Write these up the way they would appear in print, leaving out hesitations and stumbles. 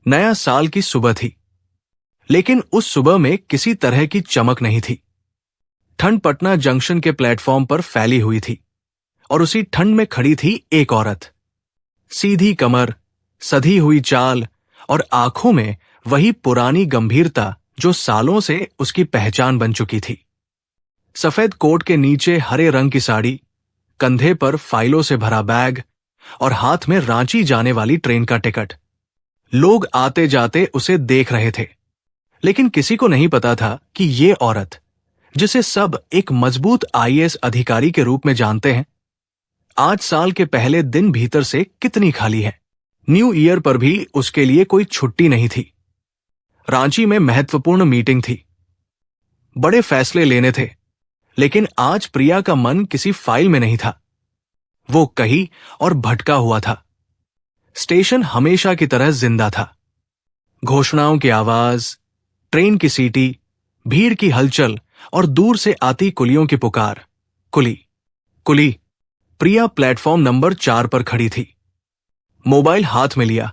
नया साल की सुबह थी, लेकिन उस सुबह में किसी तरह की चमक नहीं थी। ठंड पटना जंक्शन के प्लेटफॉर्म पर फैली हुई थी और उसी ठंड में खड़ी थी एक औरत। सीधी कमर, सधी हुई चाल और आंखों में वही पुरानी गंभीरता जो सालों से उसकी पहचान बन चुकी थी। सफेद कोट के नीचे हरे रंग की साड़ी, कंधे पर फाइलों से भरा बैग और हाथ में रांची जाने वाली ट्रेन का टिकट। लोग आते जाते उसे देख रहे थे, लेकिन किसी को नहीं पता था कि ये औरत, जिसे सब एक मजबूत आईएएस अधिकारी के रूप में जानते हैं, आज साल के पहले दिन भीतर से कितनी खाली है। न्यू ईयर पर भी उसके लिए कोई छुट्टी नहीं थी। रांची में महत्वपूर्ण मीटिंग थी, बड़े फैसले लेने थे, लेकिन आज प्रिया का मन किसी फाइल में नहीं था। वो कहीं और भटका हुआ था। स्टेशन हमेशा की तरह जिंदा था। घोषणाओं की आवाज, ट्रेन की सीटी, भीड़ की हलचल और दूर से आती कुलियों की पुकार। कुली कुली। प्रिया प्लेटफॉर्म नंबर 4 पर खड़ी थी, मोबाइल हाथ में लिया।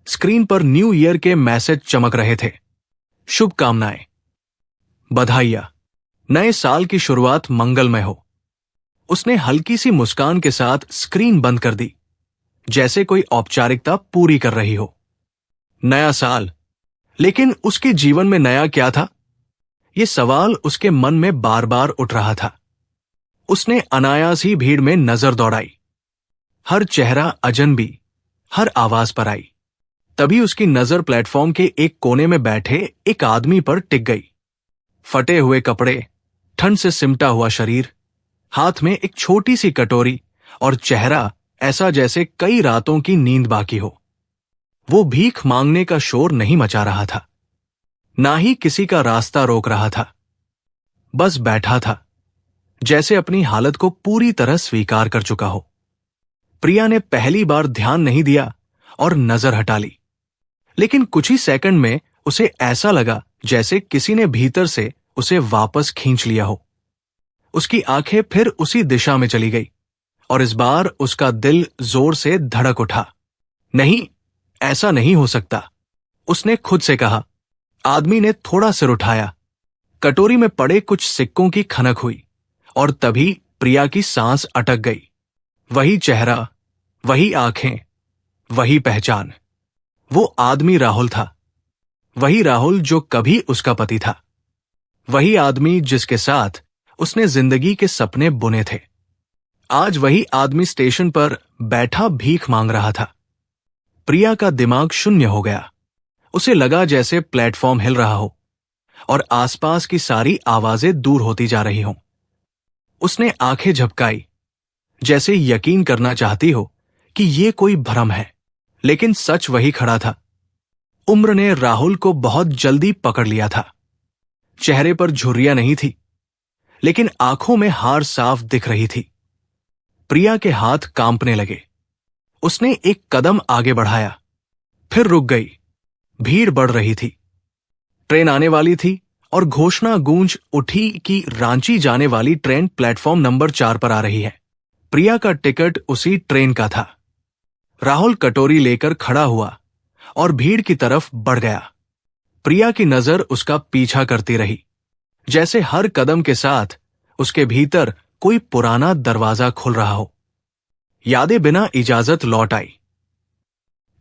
स्क्रीन पर न्यू ईयर के मैसेज चमक रहे थे। शुभकामनाएं, बधाइयां, नए साल की शुरुआत मंगलमय हो। उसने हल्की सी मुस्कान के साथ स्क्रीन बंद कर दी, जैसे कोई औपचारिकता पूरी कर रही हो। नया साल, लेकिन उसके जीवन में नया क्या था? ये सवाल उसके मन में बार बार उठ रहा था। उसने अनायास ही भीड़ में नजर दौड़ाई। हर चेहरा अजनबी, हर आवाज पर आई। तभी उसकी नजर प्लेटफॉर्म के एक कोने में बैठे एक आदमी पर टिक गई। फटे हुए कपड़े, ठंड से सिमटा हुआ शरीर, हाथ में एक छोटी सी कटोरी और चेहरा ऐसा जैसे कई रातों की नींद बाकी हो। वो भीख मांगने का शोर नहीं मचा रहा था, ना ही किसी का रास्ता रोक रहा था। बस बैठा था, जैसे अपनी हालत को पूरी तरह स्वीकार कर चुका हो। प्रिया ने पहली बार ध्यान नहीं दिया और नजर हटा ली, लेकिन कुछ ही सेकंड में उसे ऐसा लगा जैसे किसी ने भीतर से उसे वापस खींच लिया हो। उसकी आंखें फिर उसी दिशा में चली गई और इस बार उसका दिल जोर से धड़क उठा। नहीं, ऐसा नहीं हो सकता, उसने खुद से कहा। आदमी ने थोड़ा सिर उठाया। कटोरी में पड़े कुछ सिक्कों की खनक हुई और तभी प्रिया की सांस अटक गई। वही चेहरा, वही आंखें, वही पहचान। वो आदमी राहुल था। वही राहुल जो कभी उसका पति था। वही आदमी जिसके साथ उसने जिंदगी के सपने बुने थे। आज वही आदमी स्टेशन पर बैठा भीख मांग रहा था। प्रिया का दिमाग शून्य हो गया। उसे लगा जैसे प्लेटफॉर्म हिल रहा हो और आसपास की सारी आवाजें दूर होती जा रही हों। उसने आंखें झपकाई, जैसे यकीन करना चाहती हो कि ये कोई भ्रम है, लेकिन सच वही खड़ा था। उम्र ने राहुल को बहुत जल्दी पकड़ लिया था। चेहरे पर झुर्रियां नहीं थी, लेकिन आंखों में हार साफ दिख रही थी। प्रिया के हाथ कांपने लगे। उसने एक कदम आगे बढ़ाया, फिर रुक गई। भीड़ बढ़ रही थी। ट्रेन आने वाली थी और घोषणा गूंज उठी कि रांची जाने वाली ट्रेन प्लेटफॉर्म नंबर 4 पर आ रही है। प्रिया का टिकट उसी ट्रेन का था। राहुल कटोरी लेकर खड़ा हुआ और भीड़ की तरफ बढ़ गया। प्रिया की नजर उसका पीछा करती रही, जैसे हर कदम के साथ उसके भीतर कोई पुराना दरवाजा खुल रहा हो। यादें बिना इजाजत लौट आई।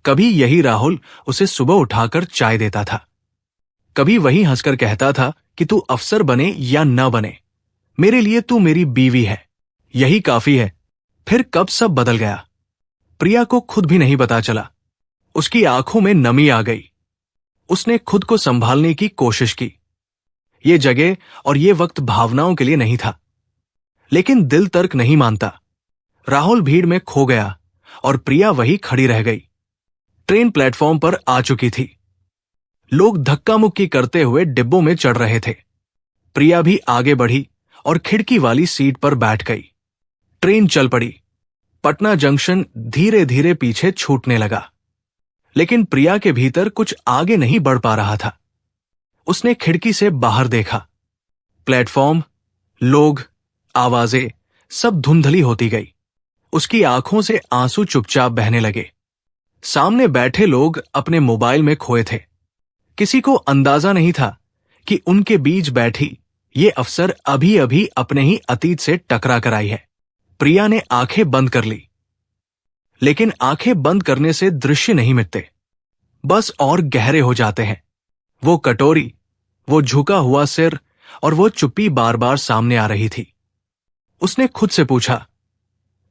कभी यही राहुल उसे सुबह उठाकर चाय देता था। कभी वही हंसकर कहता था कि तू अफसर बने या न बने, मेरे लिए तू मेरी बीवी है, यही काफी है। फिर कब सब बदल गया, प्रिया को खुद भी नहीं पता चला। उसकी आंखों में नमी आ गई। उसने खुद को संभालने की कोशिश की। ये जगह और ये वक्त भावनाओं के लिए नहीं था, लेकिन दिल तर्क नहीं मानता। राहुल भीड़ में खो गया और प्रिया वही खड़ी रह गई। ट्रेन प्लेटफॉर्म पर आ चुकी थी। लोग धक्का मुक्की करते हुए डिब्बों में चढ़ रहे थे। प्रिया भी आगे बढ़ी और खिड़की वाली सीट पर बैठ गई। ट्रेन चल पड़ी। पटना जंक्शन धीरे धीरे पीछे छूटने लगा, लेकिन प्रिया के भीतर कुछ आगे नहीं बढ़ पा रहा था। उसने खिड़की से बाहर देखा। प्लेटफॉर्म, लोग, आवाजें सब धुंधली होती गई। उसकी आंखों से आंसू चुपचाप बहने लगे। सामने बैठे लोग अपने मोबाइल में खोए थे। किसी को अंदाजा नहीं था कि उनके बीच बैठी ये अफसर अभी अभी अपने ही अतीत से टकरा कर आई है। प्रिया ने आंखें बंद कर ली, लेकिन आंखें बंद करने से दृश्य नहीं मिटते, बस और गहरे हो जाते हैं। वो कटोरी, वो झुका हुआ सिर और वो चुप्पी बार बार सामने आ रही थी। उसने खुद से पूछा,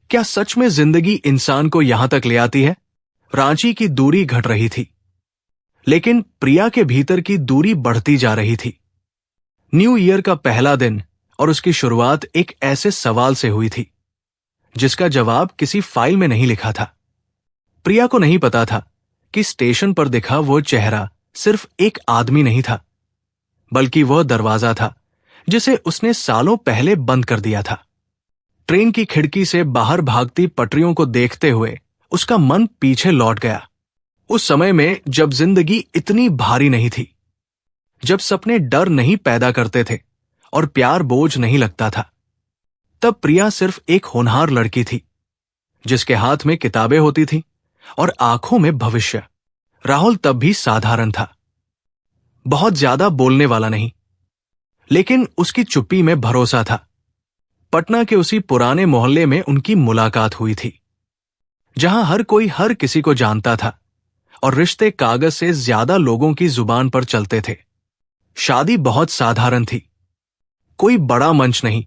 क्या सच में जिंदगी इंसान को यहां तक ले आती है? रांची की दूरी घट रही थी, लेकिन प्रिया के भीतर की दूरी बढ़ती जा रही थी। न्यू ईयर का पहला दिन और उसकी शुरुआत एक ऐसे सवाल से हुई थी जिसका जवाब किसी फाइल में नहीं लिखा था। प्रिया को नहीं पता था कि स्टेशन पर दिखा वो चेहरा सिर्फ एक आदमी नहीं था, बल्कि वह दरवाजा था जिसे उसने सालों पहले बंद कर दिया था। ट्रेन की खिड़की से बाहर भागती पटरियों को देखते हुए उसका मन पीछे लौट गया। उस समय में जब जिंदगी इतनी भारी नहीं थी, जब सपने डर नहीं पैदा करते थे और प्यार बोझ नहीं लगता था, तब प्रिया सिर्फ एक होनहार लड़की थी जिसके हाथ में किताबें होती थीं और आंखों में भविष्य। राहुल तब भी साधारण था, बहुत ज्यादा बोलने वाला नहीं, लेकिन उसकी चुप्पी में भरोसा था। पटना के उसी पुराने मोहल्ले में उनकी मुलाकात हुई थी, जहां हर कोई हर किसी को जानता था और रिश्ते कागज से ज्यादा लोगों की जुबान पर चलते थे। शादी बहुत साधारण थी, कोई बड़ा मंच नहीं,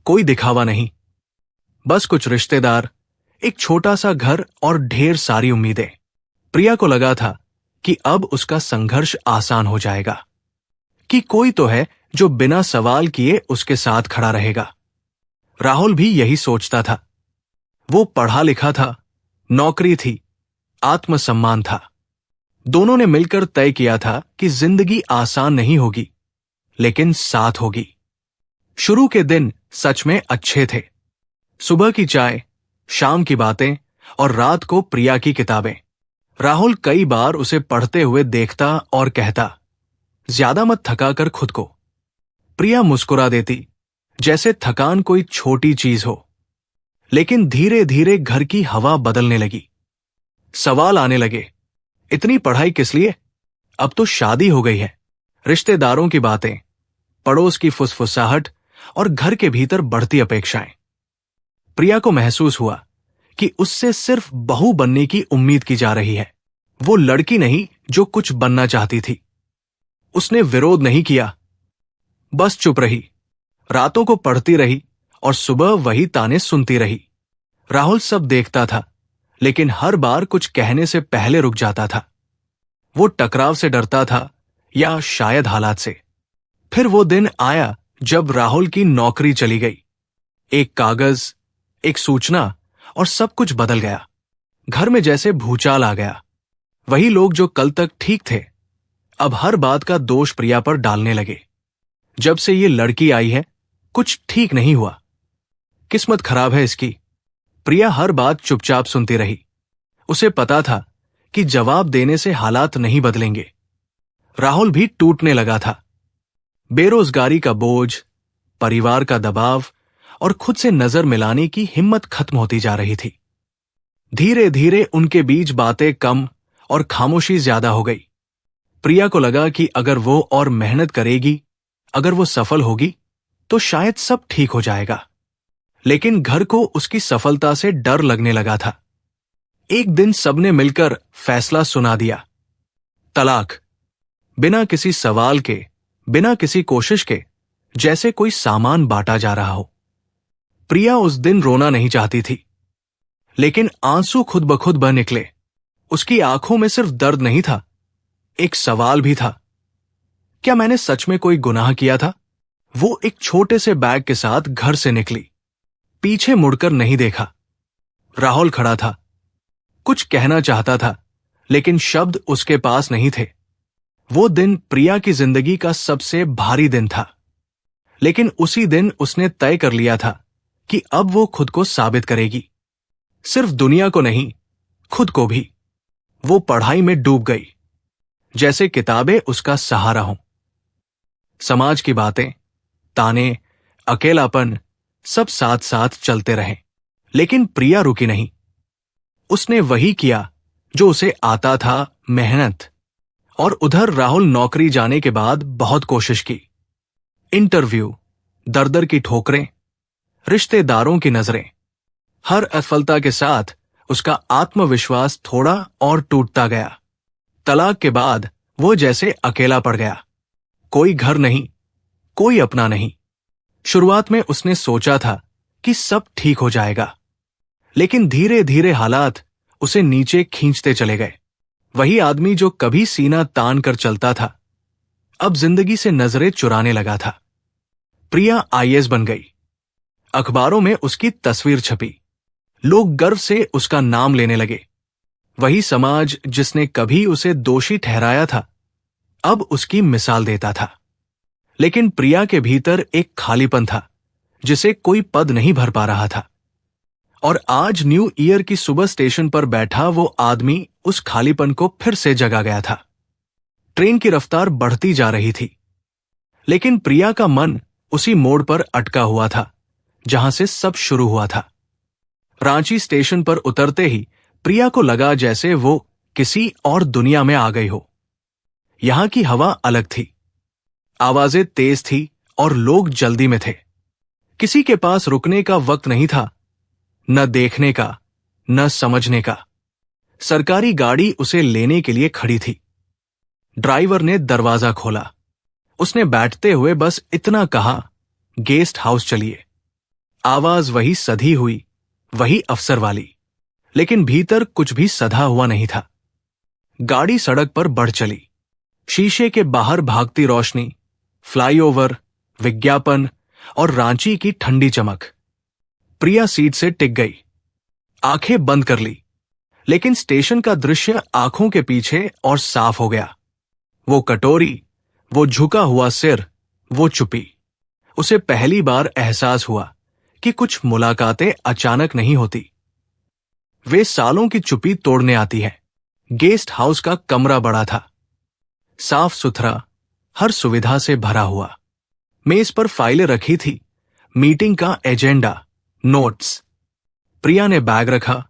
कोई दिखावा नहीं, बस कुछ रिश्तेदार, एक छोटा सा घर और ढेर सारी उम्मीदें। प्रिया को लगा था कि अब उसका संघर्ष आसान हो जाएगा, कि कोई तो है जो बिना सवाल किए उसके साथ खड़ा रहेगा। राहुल भी यही सोचता था। वो पढ़ा लिखा था, नौकरी थी, आत्मसम्मान था। दोनों ने मिलकर तय किया था कि जिंदगी आसान नहीं होगी, लेकिन साथ होगी। शुरू के दिन सच में अच्छे थे। सुबह की चाय, शाम की बातें और रात को प्रिया की किताबें। राहुल कई बार उसे पढ़ते हुए देखता और कहता, ज्यादा मत थका कर खुद को। प्रिया मुस्कुरा देती, जैसे थकान कोई छोटी चीज हो। लेकिन धीरे धीरे घर की हवा बदलने लगी। सवाल आने लगे, इतनी पढ़ाई किस लिए? अब तो शादी हो गई है। रिश्तेदारों की बातें, पड़ोस की फुसफुसाहट और घर के भीतर बढ़ती अपेक्षाएं। प्रिया को महसूस हुआ कि उससे सिर्फ बहू बनने की उम्मीद की जा रही है। वो लड़की नहीं जो कुछ बनना चाहती थी। उसने विरोध नहीं किया, बस चुप रही, रातों को पढ़ती रही और सुबह वही ताने सुनती रही। राहुल सब देखता था, लेकिन हर बार कुछ कहने से पहले रुक जाता था। वो टकराव से डरता था या शायद हालात से। फिर वो दिन आया जब राहुल की नौकरी चली गई। एक कागज, एक सूचना और सब कुछ बदल गया। घर में जैसे भूचाल आ गया। वही लोग जो कल तक ठीक थे, अब हर बात का दोष प्रिया पर डालने लगे। जब से ये लड़की आई है, कुछ ठीक नहीं हुआ। किस्मत खराब है इसकी। प्रिया हर बात चुपचाप सुनती रही। उसे पता था कि जवाब देने से हालात नहीं बदलेंगे। राहुल भी टूटने लगा था। बेरोजगारी का बोझ, परिवार का दबाव और खुद से नजर मिलाने की हिम्मत खत्म होती जा रही थी। धीरे धीरे उनके बीच बातें कम और खामोशी ज्यादा हो गई। प्रिया को लगा कि अगर वो और मेहनत करेगी, अगर वो सफल होगी, तो शायद सब ठीक हो जाएगा। लेकिन घर को उसकी सफलता से डर लगने लगा था। एक दिन सबने मिलकर फैसला सुना दिया, तलाक। बिना किसी सवाल के, बिना किसी कोशिश के, जैसे कोई सामान बांटा जा रहा हो। प्रिया उस दिन रोना नहीं चाहती थी, लेकिन आंसू खुद ब खुद बह निकले। उसकी आंखों में सिर्फ दर्द नहीं था, एक सवाल भी था, क्या मैंने सच में कोई गुनाह किया था? वो एक छोटे से बैग के साथ घर से निकली, पीछे मुड़कर नहीं देखा। राहुल खड़ा था, कुछ कहना चाहता था, लेकिन शब्द उसके पास नहीं थे। वो दिन प्रिया की जिंदगी का सबसे भारी दिन था, लेकिन उसी दिन उसने तय कर लिया था कि अब वो खुद को साबित करेगी। सिर्फ दुनिया को नहीं, खुद को भी। वो पढ़ाई में डूब गई, जैसे किताबें उसका सहारा हों। समाज की बातें, ताने, अकेलापन, सब साथ साथ चलते रहे, लेकिन प्रिया रुकी नहीं। उसने वही किया जो उसे आता था मेहनत, और उधर राहुल नौकरी जाने के बाद बहुत कोशिश की। इंटरव्यू, दर-दर की ठोकरें, रिश्तेदारों की नजरें, हर असफलता के साथ उसका आत्मविश्वास थोड़ा और टूटता गया। तलाक के बाद वो जैसे अकेला पड़ गया। कोई घर नहीं, कोई अपना नहीं। शुरुआत में उसने सोचा था कि सब ठीक हो जाएगा, लेकिन धीरे धीरे हालात उसे नीचे खींचते चले गए। वही आदमी जो कभी सीना तान कर चलता था, अब जिंदगी से नजरें चुराने लगा था। प्रिया आईएएस बन गई। अखबारों में उसकी तस्वीर छपी। लोग गर्व से उसका नाम लेने लगे। वही समाज जिसने कभी उसे दोषी ठहराया था, अब उसकी मिसाल देता था। लेकिन प्रिया के भीतर एक खालीपन था जिसे कोई पद नहीं भर पा रहा था। और आज न्यू ईयर की सुबह स्टेशन पर बैठा वो आदमी उस खालीपन को फिर से जगा गया था। ट्रेन की रफ्तार बढ़ती जा रही थी, लेकिन प्रिया का मन उसी मोड़ पर अटका हुआ था जहां से सब शुरू हुआ था। रांची स्टेशन पर उतरते ही प्रिया को लगा जैसे वो किसी और दुनिया में आ गई हो। यहां की हवा अलग थी, आवाजें तेज थी और लोग जल्दी में थे। किसी के पास रुकने का वक्त नहीं था, न देखने का, न समझने का। सरकारी गाड़ी उसे लेने के लिए खड़ी थी। ड्राइवर ने दरवाजा खोला। उसने बैठते हुए बस इतना कहा, गेस्ट हाउस चलिए। आवाज वही सधी हुई, वही अफसर वाली, लेकिन भीतर कुछ भी सधा हुआ नहीं था। गाड़ी सड़क पर बढ़ चली। शीशे के बाहर भागती रोशनी, फ्लाईओवर, विज्ञापन और रांची की ठंडी चमक। प्रिया सीट से टिक गई, आंखें बंद कर ली, लेकिन स्टेशन का दृश्य आंखों के पीछे और साफ हो गया। वो कटोरी, वो झुका हुआ सिर, वो चुप्पी। उसे पहली बार एहसास हुआ कि कुछ मुलाकातें अचानक नहीं होती, वे सालों की चुप्पी तोड़ने आती है। गेस्ट हाउस का कमरा बड़ा था, साफ सुथरा, हर सुविधा से भरा हुआ। मेज पर फाइलें रखी थी, मीटिंग का एजेंडा, नोट्स। प्रिया ने बैग रखा,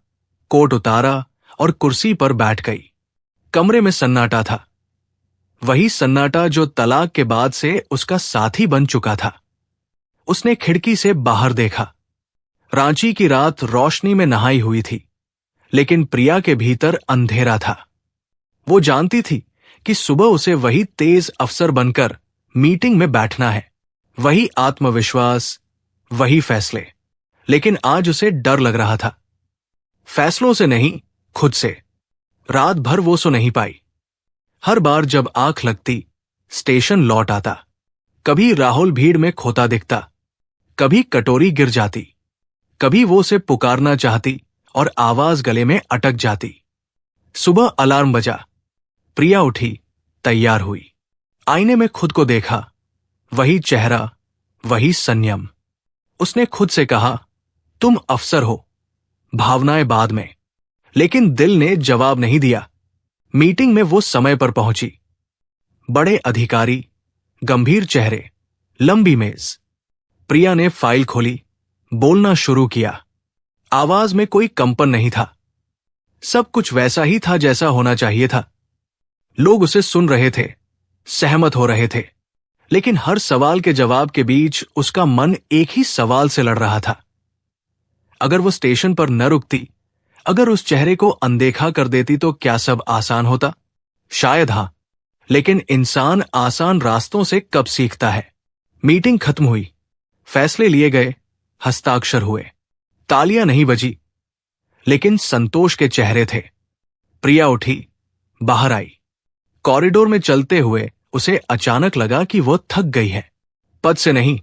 कोट उतारा और कुर्सी पर बैठ गई। कमरे में सन्नाटा था, वही सन्नाटा जो तलाक के बाद से उसका साथी बन चुका था। उसने खिड़की से बाहर देखा। रांची की रात रोशनी में नहाई हुई थी, लेकिन प्रिया के भीतर अंधेरा था। वो जानती थी कि सुबह उसे वही तेज अफसर बनकर मीटिंग में बैठना है, वही आत्मविश्वास, वही फैसले। लेकिन आज उसे डर लग रहा था, फैसलों से नहीं, खुद से। रात भर वो सो नहीं पाई। हर बार जब आंख लगती, स्टेशन लौट आता। कभी राहुल भीड़ में खोता दिखता, कभी कटोरी गिर जाती, कभी वो उसे पुकारना चाहती और आवाज गले में अटक जाती। सुबह अलार्म बजा। प्रिया उठी, तैयार हुई। आईने में खुद को देखा, वही चेहरा, वही संयम। उसने खुद से कहा, तुम अफसर हो, भावनाएं बाद में। लेकिन दिल ने जवाब नहीं दिया। मीटिंग में वो समय पर पहुंची। बड़े अधिकारी, गंभीर चेहरे, लंबी मेज। प्रिया ने फाइल खोली, बोलना शुरू किया। आवाज में कोई कंपन नहीं था। सब कुछ वैसा ही था जैसा होना चाहिए था। लोग उसे सुन रहे थे, सहमत हो रहे थे, लेकिन हर सवाल के जवाब के बीच उसका मन एक ही सवाल से लड़ रहा था। अगर वो स्टेशन पर न रुकती, अगर उस चेहरे को अनदेखा कर देती तो क्या सब आसान होता? शायद हां, लेकिन इंसान आसान रास्तों से कब सीखता है? मीटिंग खत्म हुई, फैसले लिए गए, हस्ताक्षर हुए। तालियां नहीं बजी, लेकिन संतोष के चेहरे थे। प्रिया उठी, बाहर आई। कॉरिडोर में चलते हुए उसे अचानक लगा कि वो थक गई है। पद से नहीं,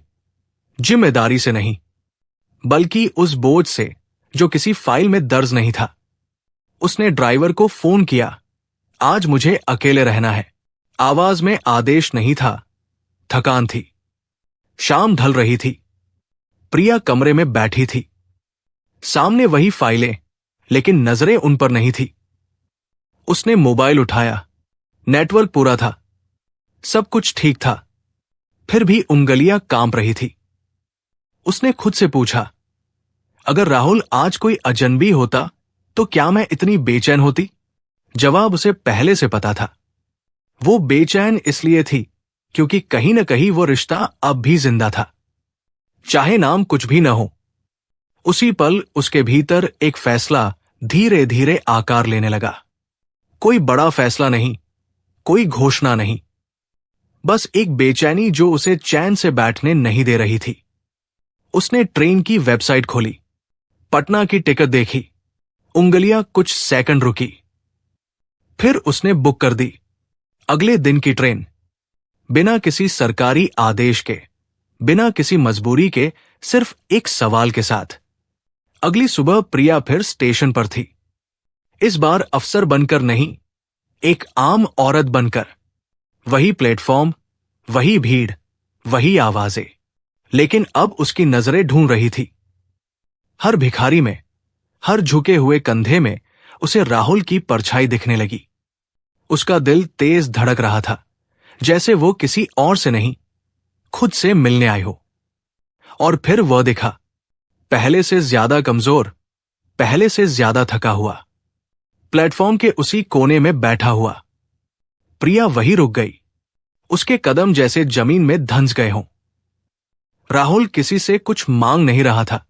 जिम्मेदारी से नहीं, बल्कि उस बोझ से जो किसी फाइल में दर्ज नहीं था। उसने ड्राइवर को फोन किया, आज मुझे अकेले रहना है। आवाज में आदेश नहीं था, थकान थी। शाम ढल रही थी। प्रिया कमरे में बैठी थी। सामने वही फाइलें, लेकिन नजरें उन पर नहीं थी। उसने मोबाइल उठाया, नेटवर्क पूरा था, सब कुछ ठीक था। फिर भी उंगलियां कांप रही थी। उसने खुद से पूछा, अगर राहुल आज कोई अजनबी होता तो क्या मैं इतनी बेचैन होती? जवाब उसे पहले से पता था। वो बेचैन इसलिए थी क्योंकि कहीं न कहीं वो रिश्ता अब भी जिंदा था, चाहे नाम कुछ भी न हो। उसी पल उसके भीतर एक फैसला धीरे धीरे आकार लेने लगा। कोई बड़ा फैसला नहीं, कोई घोषणा नहीं, बस एक बेचैनी जो उसे चैन से बैठने नहीं दे रही थी। उसने ट्रेन की वेबसाइट खोली, पटना की टिकट देखी, उंगलियां कुछ सेकंड रुकी। फिर उसने बुक कर दी अगले दिन की ट्रेन, बिना किसी सरकारी आदेश के, बिना किसी मजबूरी के, सिर्फ एक सवाल के साथ। अगली सुबह प्रिया फिर स्टेशन पर थी। इस बार अफसर बनकर नहीं, एक आम औरत बनकर। वही प्लेटफॉर्म, वही भीड़, वही आवाजें, लेकिन अब उसकी नजरें ढूंढ रही थी। हर भिखारी में, हर झुके हुए कंधे में उसे राहुल की परछाई दिखने लगी। उसका दिल तेज धड़क रहा था, जैसे वो किसी और से नहीं, खुद से मिलने आई हो। और फिर वह दिखा, पहले से ज्यादा कमजोर, पहले से ज्यादा थका हुआ, प्लेटफॉर्म के उसी कोने में बैठा हुआ। प्रिया वहीं रुक गई, उसके कदम जैसे जमीन में धंस गए हों। राहुल किसी से कुछ मांग नहीं रहा था,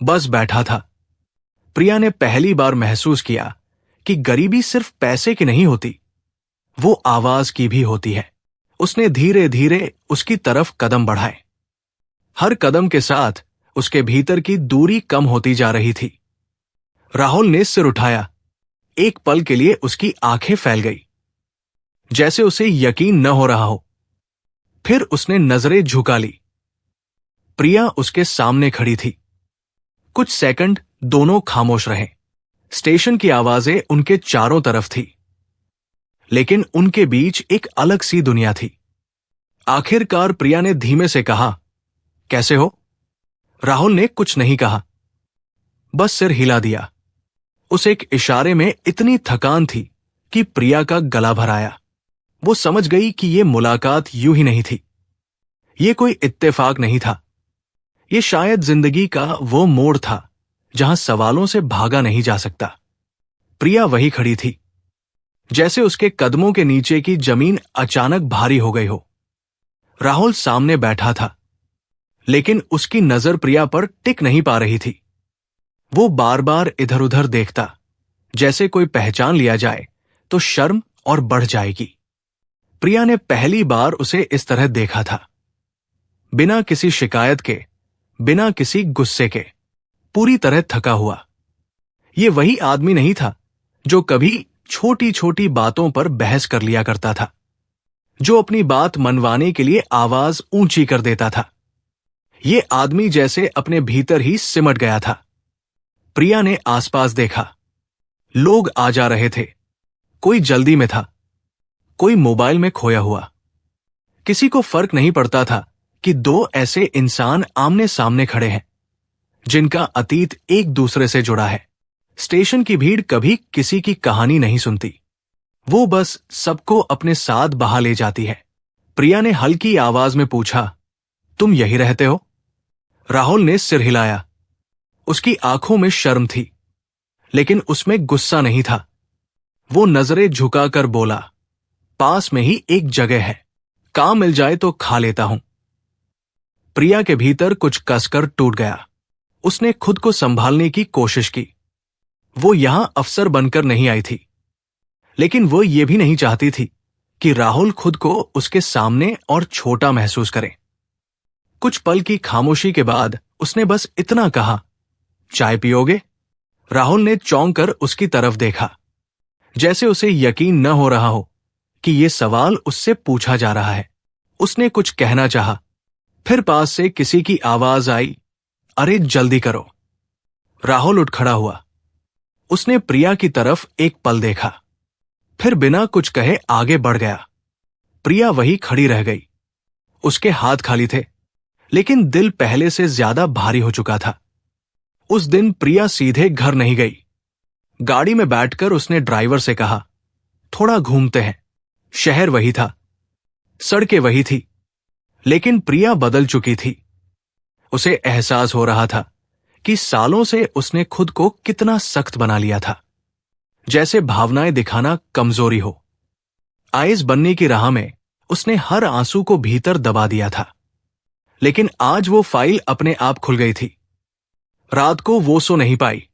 बस बैठा था। प्रिया ने पहली बार महसूस किया कि गरीबी सिर्फ पैसे की नहीं होती, वो आवाज की भी होती है। उसने धीरे धीरे उसकी तरफ कदम बढ़ाए। हर कदम के साथ उसके भीतर की दूरी कम होती जा रही थी। राहुल ने सिर उठाया। एक पल के लिए उसकी आंखें फैल गई, जैसे उसे यकीन न हो रहा हो। फिर उसने नजरें झुका ली। प्रिया उसके सामने खड़ी थी। कुछ सेकंड दोनों खामोश रहे। स्टेशन की आवाजें उनके चारों तरफ थी, लेकिन उनके बीच एक अलग सी दुनिया थी। आखिरकार प्रिया ने धीमे से कहा, कैसे हो? राहुल ने कुछ नहीं कहा, बस सिर हिला दिया। उस एक इशारे में इतनी थकान थी कि प्रिया का गला भर आया। वो समझ गई कि ये मुलाकात यूं ही नहीं थी, ये कोई इत्तेफाक नहीं था। ये शायद जिंदगी का वो मोड़ था जहां सवालों से भागा नहीं जा सकता। प्रिया वही खड़ी थी, जैसे उसके कदमों के नीचे की जमीन अचानक भारी हो गई हो। राहुल सामने बैठा था, लेकिन उसकी नजर प्रिया पर टिक नहीं पा रही थी। वो बार बार इधर उधर देखता, जैसे कोई पहचान लिया जाए तो शर्म और बढ़ जाएगी। प्रिया ने पहली बार उसे इस तरह देखा था, बिना किसी शिकायत के, बिना किसी गुस्से के, पूरी तरह थका हुआ। ये वही आदमी नहीं था जो कभी छोटी छोटी बातों पर बहस कर लिया करता था, जो अपनी बात मनवाने के लिए आवाज ऊंची कर देता था। ये आदमी जैसे अपने भीतर ही सिमट गया था। प्रिया ने आसपास देखा। लोग आ जा रहे थे, कोई जल्दी में था, कोई मोबाइल में खोया हुआ। किसी को फर्क नहीं पड़ता था कि दो ऐसे इंसान आमने सामने खड़े हैं, जिनका अतीत एक दूसरे से जुड़ा है। स्टेशन की भीड़ कभी किसी की कहानी नहीं सुनती, वो बस सबको अपने साथ बहा ले जाती है। प्रिया ने हल्की आवाज में पूछा, तुम यही रहते हो? राहुल ने सिर हिलाया। उसकी आंखों में शर्म थी, लेकिन उसमें गुस्सा नहीं था। वो नजरें झुकाकर बोला, पास में ही एक जगह है, काम मिल जाए तो खा लेता हूं। प्रिया के भीतर कुछ कसकर टूट गया। उसने खुद को संभालने की कोशिश की। वो यहां अफसर बनकर नहीं आई थी, लेकिन वो ये भी नहीं चाहती थी कि राहुल खुद को उसके सामने और छोटा महसूस करे। कुछ पल की खामोशी के बाद उसने बस इतना कहा, चाय पियोगे? राहुल ने चौंक कर उसकी तरफ देखा, जैसे उसे यकीन न हो रहा हो कि ये सवाल उससे पूछा जा रहा है। उसने कुछ कहना चाहा, फिर पास से किसी की आवाज आई, अरे जल्दी करो। राहुल उठ खड़ा हुआ। उसने प्रिया की तरफ एक पल देखा, फिर बिना कुछ कहे आगे बढ़ गया। प्रिया वही खड़ी रह गई। उसके हाथ खाली थे, लेकिन दिल पहले से ज्यादा भारी हो चुका था। उस दिन प्रिया सीधे घर नहीं गई। गाड़ी में बैठकर उसने ड्राइवर से कहा, थोड़ा घूमते हैं। शहर वही था, सड़कें वही थी, लेकिन प्रिया बदल चुकी थी। उसे एहसास हो रहा था कि सालों से उसने खुद को कितना सख्त बना लिया था। जैसे भावनाएं दिखाना कमजोरी हो। आईएएस बनने की राह में उसने हर आंसू को भीतर दबा दिया था, लेकिन आज वो फाइल अपने आप खुल गई थी। रात को वो सो नहीं पाई।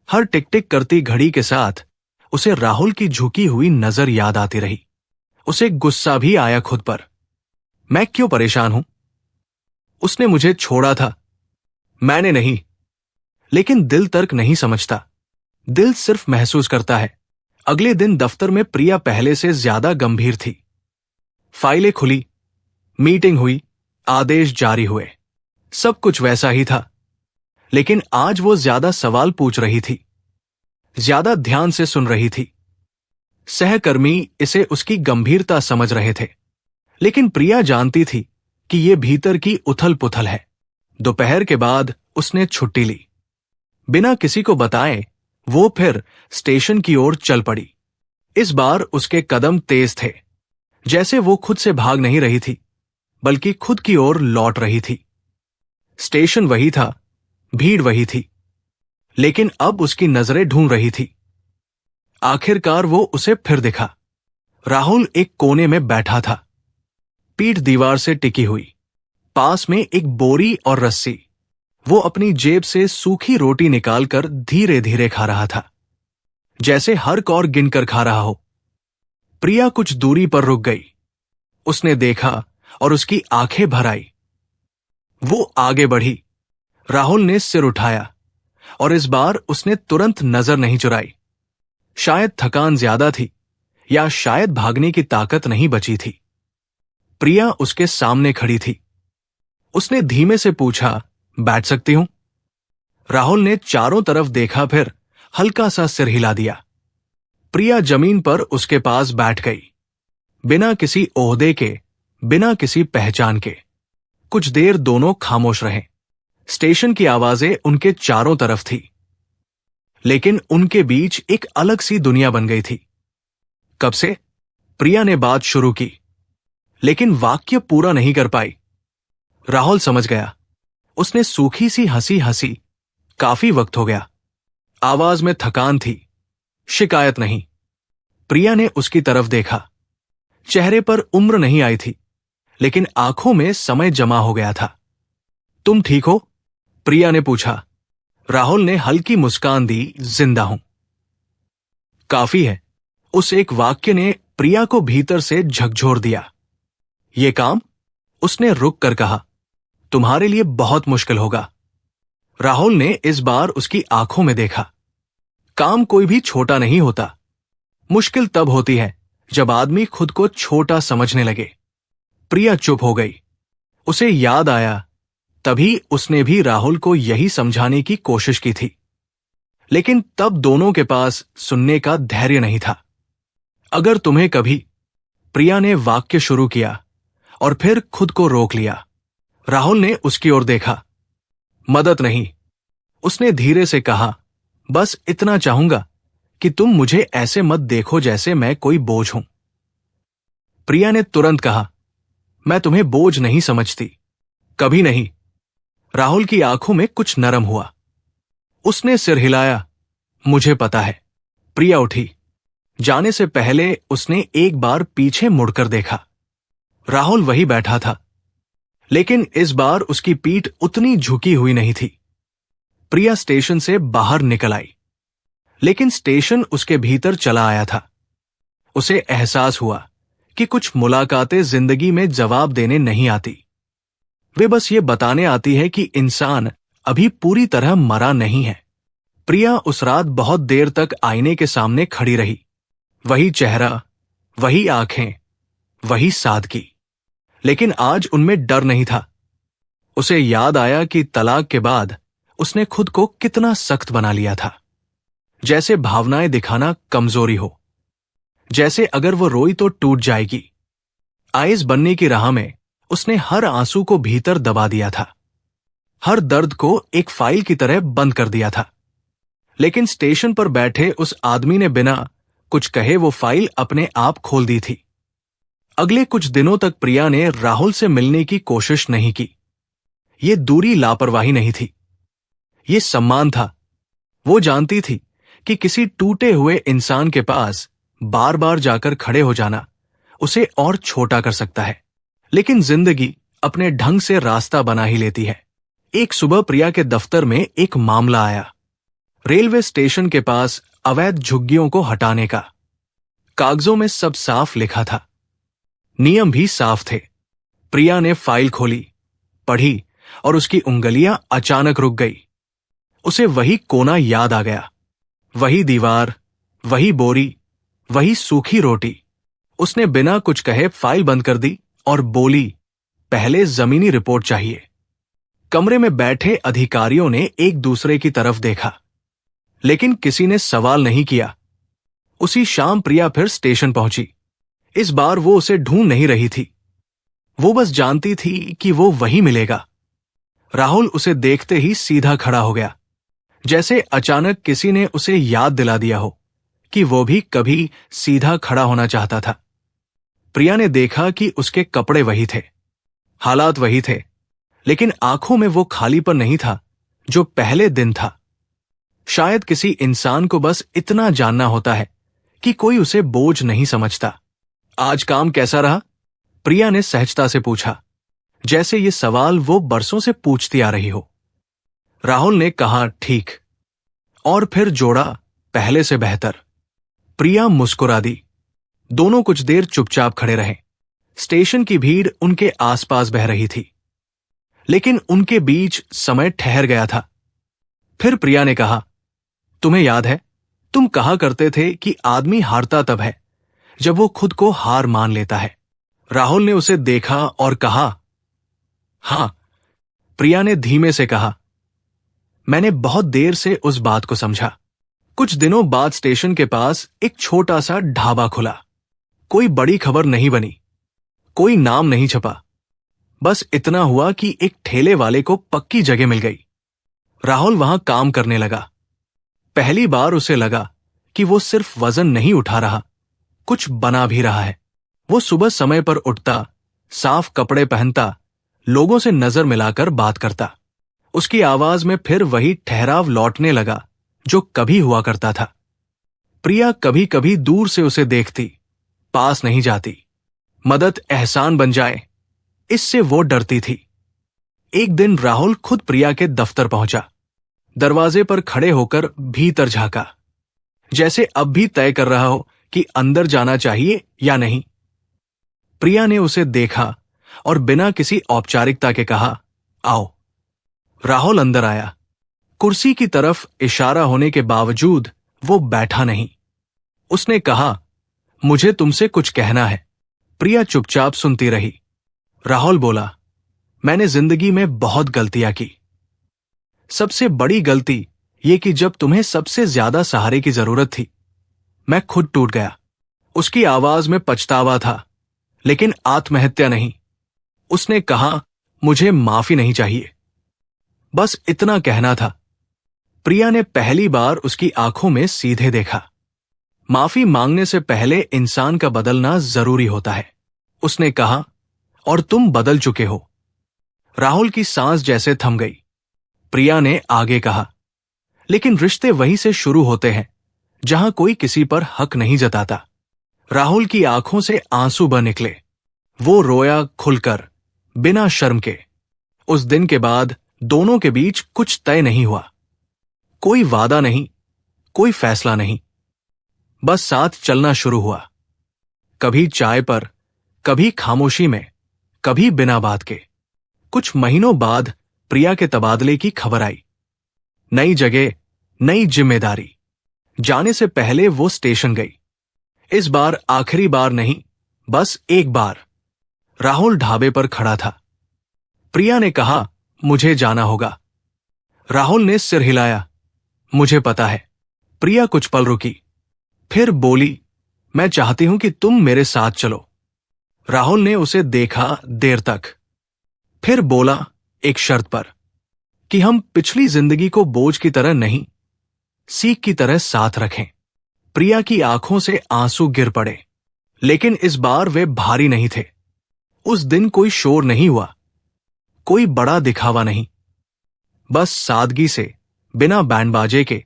हर टिक टिक करती घड़ी के साथ उसे राहुल की झुकी हुई नजर याद आती रही। उसे गुस्सा भी आया खुद पर। मैं क्यों परेशान हूं? उसने मुझे छोड़ा था, मैंने नहीं। लेकिन दिल तर्क नहीं समझता, दिल सिर्फ महसूस करता है। अगले दिन दफ्तर में प्रिया पहले से ज्यादा गंभीर थी। फाइलें खुली, मीटिंग हुई, आदेश जारी हुए, सब कुछ वैसा ही था। लेकिन आज वो ज्यादा सवाल पूछ रही थी, ज्यादा ध्यान से सुन रही थी। सहकर्मी इसे उसकी गंभीरता समझ रहे थे, लेकिन प्रिया जानती थी कि ये भीतर की उथल पुथल है। दोपहर के बाद उसने छुट्टी ली। बिना किसी को बताए वो फिर स्टेशन की ओर चल पड़ी। इस बार उसके कदम तेज थे, जैसे वो खुद से भाग नहीं रही थी, बल्कि खुद की ओर लौट रही थी। स्टेशन वही था, भीड़ वही थी, लेकिन अब उसकी नजरें ढूंढ रही थी। आखिरकार वो उसे फिर दिखा। राहुल एक कोने में बैठा था, पीठ दीवार से टिकी हुई, पास में एक बोरी और रस्सी। वो अपनी जेब से सूखी रोटी निकालकर धीरे धीरे खा रहा था, जैसे हर कौर गिनकर खा रहा हो। प्रिया कुछ दूरी पर रुक गई। उसने देखा और उसकी आंखें भर आई। वो आगे बढ़ी। राहुल ने सिर उठाया और इस बार उसने तुरंत नजर नहीं चुराई। शायद थकान ज्यादा थी, या शायद भागने की ताकत नहीं बची थी। प्रिया उसके सामने खड़ी थी। उसने धीमे से पूछा, बैठ सकती हूं? राहुल ने चारों तरफ देखा, फिर हल्का सा सिर हिला दिया। प्रिया जमीन पर उसके पास बैठ गई, बिना किसी ओहदे के, बिना किसी पहचान के। कुछ देर दोनों खामोश रहे। स्टेशन की आवाजें उनके चारों तरफ थी, लेकिन उनके बीच एक अलग सी दुनिया बन गई थी। कब से? प्रिया ने बात शुरू की, लेकिन वाक्य पूरा नहीं कर पाई। राहुल समझ गया। उसने सूखी सी हंसी हंसी। काफी वक्त हो गया। आवाज में थकान थी, शिकायत नहीं। प्रिया ने उसकी तरफ देखा। चेहरे पर उम्र नहीं आई थी, लेकिन आंखों में समय जमा हो गया था। तुम ठीक हो? प्रिया ने पूछा। राहुल ने हल्की मुस्कान दी, जिंदा हूं। काफी है। उस एक वाक्य ने प्रिया को भीतर से झकझोर दिया। ये काम? उसने रुक कर कहा। तुम्हारे लिए बहुत मुश्किल होगा। राहुल ने इस बार उसकी आंखों में देखा। काम कोई भी छोटा नहीं होता। मुश्किल तब होती है जब आदमी खुद को छोटा समझने लगे। प्रिया चुप हो गई। उसे याद आया, तभी उसने भी राहुल को यही समझाने की कोशिश की थी, लेकिन तब दोनों के पास सुनने का धैर्य नहीं था। अगर तुम्हें कभी, प्रिया ने वाक्य शुरू किया और फिर खुद को रोक लिया। राहुल ने उसकी ओर देखा। मदद नहीं, उसने धीरे से कहा, बस इतना चाहूंगा कि तुम मुझे ऐसे मत देखो जैसे मैं कोई बोझ हूं। प्रिया ने तुरंत कहा, मैं तुम्हें बोझ नहीं समझती, कभी नहीं। राहुल की आंखों में कुछ नरम हुआ। उसने सिर हिलाया, मुझे पता है। प्रिया उठी। जाने से पहले उसने एक बार पीछे मुड़कर देखा। राहुल वही बैठा था, लेकिन इस बार उसकी पीठ उतनी झुकी हुई नहीं थी। प्रिया स्टेशन से बाहर निकल आई, लेकिन स्टेशन उसके भीतर चला आया था। उसे एहसास हुआ कि कुछ मुलाकातें जिंदगी में जवाब देने नहीं आती। वे बस ये बताने आती है कि इंसान अभी पूरी तरह मरा नहीं है। प्रिया उस रात बहुत देर तक आईने के सामने खड़ी रही। वही चेहरा, वही आंखें, वही सादगी, लेकिन आज उनमें डर नहीं था। उसे याद आया कि तलाक के बाद उसने खुद को कितना सख्त बना लिया था, जैसे भावनाएं दिखाना कमजोरी हो, जैसे अगर वो रोई तो टूट जाएगी। आईएएस बनने की राह में उसने हर आंसू को भीतर दबा दिया था, हर दर्द को एक फाइल की तरह बंद कर दिया था। लेकिन स्टेशन पर बैठे उस आदमी ने बिना कुछ कहे वो फाइल अपने आप खोल दी थी। अगले कुछ दिनों तक प्रिया ने राहुल से मिलने की कोशिश नहीं की। ये दूरी लापरवाही नहीं थी, ये सम्मान था। वो जानती थी कि किसी टूटे हुए इंसान के पास बार बार जाकर खड़े हो जाना उसे और छोटा कर सकता है, लेकिन जिंदगी अपने ढंग से रास्ता बना ही लेती है। एक सुबह प्रिया के दफ्तर में एक मामला आया, रेलवे स्टेशन के पास अवैध झुग्गियों को हटाने का। कागजों में सब साफ लिखा था, नियम भी साफ थे। प्रिया ने फाइल खोली, पढ़ी और उसकी उंगलियां अचानक रुक गई। उसे वही कोना याद आ गया, वही दीवार, वही बोरी, वही सूखी रोटी। उसने बिना कुछ कहे फाइल बंद कर दी और बोली, पहले जमीनी रिपोर्ट चाहिए। कमरे में बैठे अधिकारियों ने एक दूसरे की तरफ देखा, लेकिन किसी ने सवाल नहीं किया। उसी शाम प्रिया फिर स्टेशन पहुंची। इस बार वो उसे ढूंढ नहीं रही थी, वो बस जानती थी कि वो वही मिलेगा। राहुल उसे देखते ही सीधा खड़ा हो गया, जैसे अचानक किसी ने उसे याद दिला दिया हो कि वो भी कभी सीधा खड़ा होना चाहता था। प्रिया ने देखा कि उसके कपड़े वही थे, हालात वही थे, लेकिन आंखों में वो खालीपन नहीं था जो पहले दिन था। शायद किसी इंसान को बस इतना जानना होता है कि कोई उसे बोझ नहीं समझता। आज काम कैसा रहा? प्रिया ने सहजता से पूछा, जैसे ये सवाल वो बरसों से पूछती आ रही हो। राहुल ने कहा, ठीक, और फिर जोड़ा, पहले से बेहतर। प्रिया मुस्कुरा दी। दोनों कुछ देर चुपचाप खड़े रहे। स्टेशन की भीड़ उनके आसपास बह रही थी, लेकिन उनके बीच समय ठहर गया था। फिर प्रिया ने कहा, तुम्हें याद है, तुम कहा करते थे कि आदमी हारता तब है जब वो खुद को हार मान लेता है। राहुल ने उसे देखा और कहा, हां। प्रिया ने धीमे से कहा, मैंने बहुत देर से उस बात को समझा। कुछ दिनों बाद स्टेशन के पास एक छोटा सा ढाबा खुला। कोई बड़ी खबर नहीं बनी, कोई नाम नहीं छपा, बस इतना हुआ कि एक ठेले वाले को पक्की जगह मिल गई। राहुल वहां काम करने लगा। पहली बार उसे लगा कि वो सिर्फ वजन नहीं उठा रहा, कुछ बना भी रहा है। वो सुबह समय पर उठता, साफ कपड़े पहनता, लोगों से नजर मिलाकर बात करता। उसकी आवाज में फिर वही ठहराव लौटने लगा जो कभी हुआ करता था। प्रिया कभी कभी दूर से उसे देखती, पास नहीं जाती। मदद एहसान बन जाए, इससे वो डरती थी। एक दिन राहुल खुद प्रिया के दफ्तर पहुंचा। दरवाजे पर खड़े होकर भीतर झांका, जैसे अब भी तय कर रहा हो कि अंदर जाना चाहिए या नहीं। प्रिया ने उसे देखा और बिना किसी औपचारिकता के कहा, आओ। राहुल अंदर आया। कुर्सी की तरफ इशारा होने के बावजूद वो बैठा नहीं। उसने कहा, मुझे तुमसे कुछ कहना है। प्रिया चुपचाप सुनती रही। राहुल बोला, मैंने जिंदगी में बहुत गलतियां की। सबसे बड़ी गलती ये कि जब तुम्हें सबसे ज्यादा सहारे की जरूरत थी, मैं खुद टूट गया। उसकी आवाज में पछतावा था, लेकिन आत्महत्या नहीं। उसने कहा, मुझे माफी नहीं चाहिए। बस इतना कहना था। प्रिया ने पहली बार उसकी आंखों में सीधे देखा। माफी मांगने से पहले इंसान का बदलना जरूरी होता है। उसने कहा, और तुम बदल चुके हो। राहुल की सांस जैसे थम गई। प्रिया ने आगे कहा, लेकिन रिश्ते वहीं से शुरू होते हैं जहां कोई किसी पर हक नहीं जताता। राहुल की आंखों से आंसू बह निकले। वो रोया खुलकर, बिना शर्म के। उस दिन के बाद दोनों के बीच कुछ तय नहीं हुआ। कोई वादा नहीं, कोई फैसला नहीं, बस साथ चलना शुरू हुआ। कभी चाय पर, कभी खामोशी में, कभी बिना बात के। कुछ महीनों बाद प्रिया के तबादले की खबर आई। नई जगह, नई जिम्मेदारी। जाने से पहले वो स्टेशन गई। इस बार आखिरी बार नहीं, बस एक बार। राहुल ढाबे पर खड़ा था। प्रिया ने कहा, मुझे जाना होगा। राहुल ने सिर हिलाया, मुझे पता है। प्रिया कुछ पल रुकी, फिर बोली, मैं चाहती हूं कि तुम मेरे साथ चलो। राहुल ने उसे देखा देर तक, फिर बोला, एक शर्त पर, कि हम पिछली जिंदगी को बोझ की तरह नहीं, सीख की तरह साथ रखें। प्रिया की आंखों से आंसू गिर पड़े, लेकिन इस बार वे भारी नहीं थे। उस दिन कोई शोर नहीं हुआ, कोई बड़ा दिखावा नहीं। बस सादगी से, बिना बैंड बाजे के,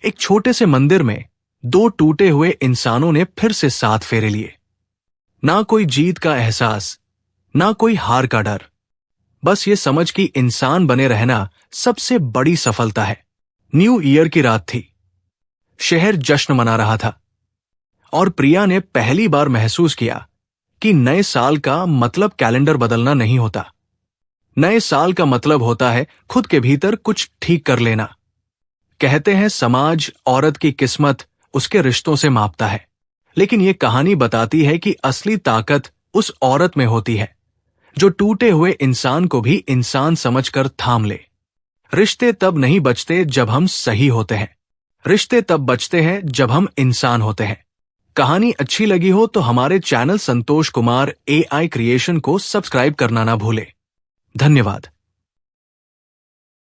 एक छोटे से मंदिर में दो टूटे हुए इंसानों ने फिर से साथ फेरे लिए। ना कोई जीत का एहसास, ना कोई हार का डर, बस ये समझ कि इंसान बने रहना सबसे बड़ी सफलता है। न्यू ईयर की रात थी। शहर जश्न मना रहा था और प्रिया ने पहली बार महसूस किया कि नए साल का मतलब कैलेंडर बदलना नहीं होता। नए साल का मतलब होता है खुद के भीतर कुछ ठीक कर लेना। कहते हैं समाज औरत की किस्मत उसके रिश्तों से मापता है, लेकिन यह कहानी बताती है कि असली ताकत उस औरत में होती है जो टूटे हुए इंसान को भी इंसान समझकर थाम ले। रिश्ते तब नहीं बचते जब हम सही होते हैं, रिश्ते तब बचते हैं जब हम इंसान होते हैं। कहानी अच्छी लगी हो तो हमारे channel Santosh Kumar AI creation को सब्सक्राइब करना ना भूले। धन्यवाद।